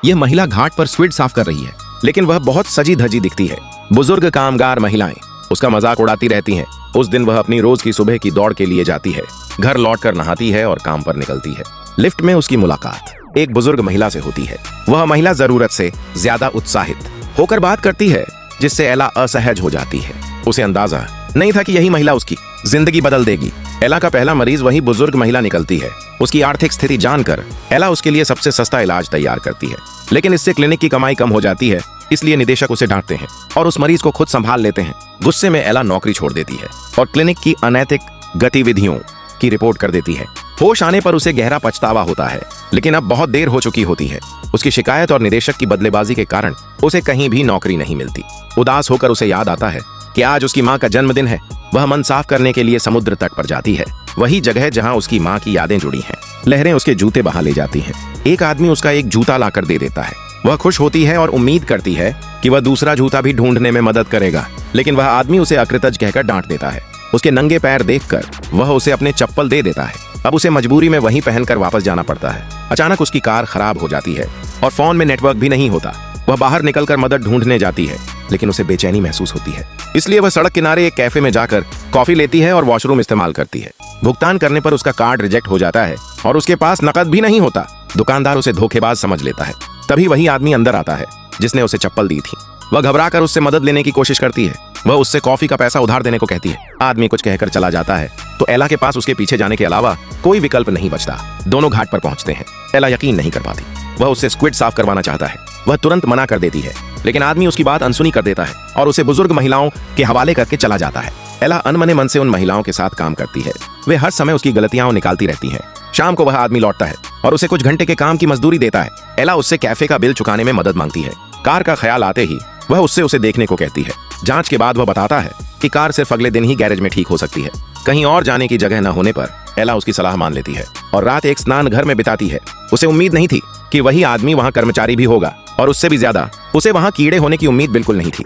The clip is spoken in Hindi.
यह महिला घाट पर स्क्विड साफ कर रही है, लेकिन वह बहुत सजी धजी दिखती है। बुजुर्ग कामगार महिलाएं उसका मजाक उड़ाती रहती हैं। उस दिन वह अपनी रोज की सुबह की दौड़ के लिए जाती है, घर लौटकर नहाती है और काम पर निकलती है। लिफ्ट में उसकी मुलाकात एक बुजुर्ग महिला से होती है। वह महिला जरूरत से ज्यादा उत्साहित होकर बात करती है, जिससे एला असहज हो जाती है। उसे अंदाजा नहीं था कि यही महिला उसकी जिंदगी बदल देगी। एला का पहला मरीज वही बुजुर्ग महिला निकलती है। उसकी आर्थिक स्थिति जानकर एला उसके लिए सबसे सस्ता इलाज तैयार करती है, लेकिन इससे क्लिनिक की कमाई कम हो जाती है। इसलिए निदेशक उसे डांटते हैं और उस मरीज को खुद संभाल लेते हैं। गुस्से में एला नौकरी छोड़ देती है और क्लिनिक की अनैतिक गतिविधियों की रिपोर्ट कर देती है। होश आने पर उसे गहरा पछतावा होता है, लेकिन अब बहुत देर हो चुकी होती है। उसकी शिकायत और निदेशक की बदलेबाजी के कारण उसे कहीं भी नौकरी नहीं मिलती। उदास होकर उसे याद आता है कि आज उसकी माँ का जन्मदिन है। वह मन साफ करने के लिए समुद्र तट पर जाती है, वही जगह जहाँ उसकी माँ की यादें जुड़ी हैं। लहरें उसके जूते बहा ले जाती हैं। एक आदमी उसका एक जूता लाकर दे देता है। वह खुश होती है और उम्मीद करती है कि वह दूसरा जूता भी ढूंढने में मदद करेगा, लेकिन वह आदमी उसे अकृतज्ञ कहकर डांट देता है। उसके नंगे पैर देखकर वह उसे अपने चप्पल दे देता है। अब उसे मजबूरी में वहीं पहनकर वापस जाना पड़ता है। अचानक उसकी कार खराब हो जाती है और फोन में नेटवर्क भी नहीं होता। वह बाहर निकलकर मदद ढूंढने जाती है, लेकिन उसे बेचैनी महसूस होती है। इसलिए वह सड़क किनारे एक कैफे में जाकर कॉफी लेती है और वॉशरूम इस्तेमाल करती है। भुगतान करने पर उसका कार्ड रिजेक्ट हो जाता है और उसके पास नकद भी नहीं होता। दुकानदार उसे धोखेबाज समझ लेता है। तभी वही आदमी अंदर आता है जिसने उसे चप्पल दी थी। वह घबराकर उससे मदद लेने की कोशिश करती है। वह उससे कॉफी का पैसा उधार देने को कहती है। आदमी कुछ कहकर चला जाता है तो एला के पास उसके पीछे जाने के अलावा कोई विकल्प नहीं बचता। दोनों घाट पर पहुंचते हैं। एला यकीन नहीं कर पाती। वह उससे स्क्विड साफ करवाना चाहता है। वह तुरंत मना कर देती है, लेकिन आदमी उसकी बात अनसुनी कर देता है और उसे बुजुर्ग महिलाओं के हवाले करके चला जाता है। एला अनमने मन से उन महिलाओं के साथ काम करती है। वे हर समय उसकी गलतियां निकालती रहती हैं। शाम को वह आदमी लौटता है और उसे कुछ घंटे के काम की मजदूरी देता है। एला उससे कैफे का बिल चुकाने में मदद मांगती है। कार का ख्याल आते ही वह उससे उसे देखने को कहती है। जांच के बाद वह बताता है कि कार सिर्फ अगले दिन ही गैरेज में ठीक हो सकती है। कहीं और जाने की जगह न होने पर एला उसकी सलाह मान लेती है और रात एक स्नान घर में बिताती है। उसे उम्मीद नहीं थी कि वही आदमी वहां कर्मचारी भी होगा, और उससे भी ज्यादा उसे वहां कीड़े होने की उम्मीद बिल्कुल नहीं थी।